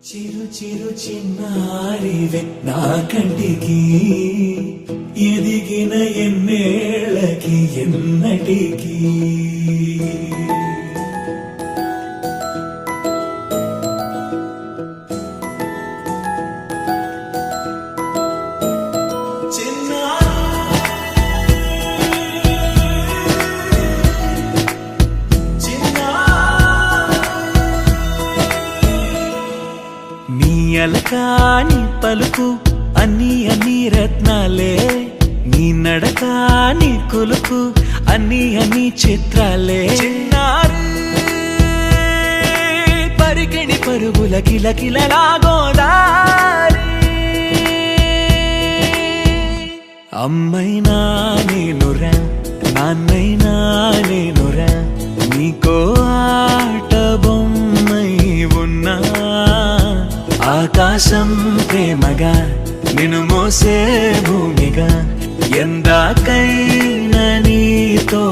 చిరు చిరు చిన్నారివే నా కంటికి ఎదిగిన ఎన్నేళ్ళకి ఎన్నటికి అలకాని పలుకు అన్ని అన్ని రత్నాలే నీ నడక నీ కొలుకు అన్ని అన్ని చిత్రాలే చిన్నారు పరికిణి పరుగుల కిలకిలలా గోదారి అమ్మైనా నేనురా నాన్నైనా నేనురా నీకో ఆట బొమ్మై ఉన్నా ఆకాశం ప్రేమగా నిన్ను మోసే భూమిగా ఎందాకైనా నీతో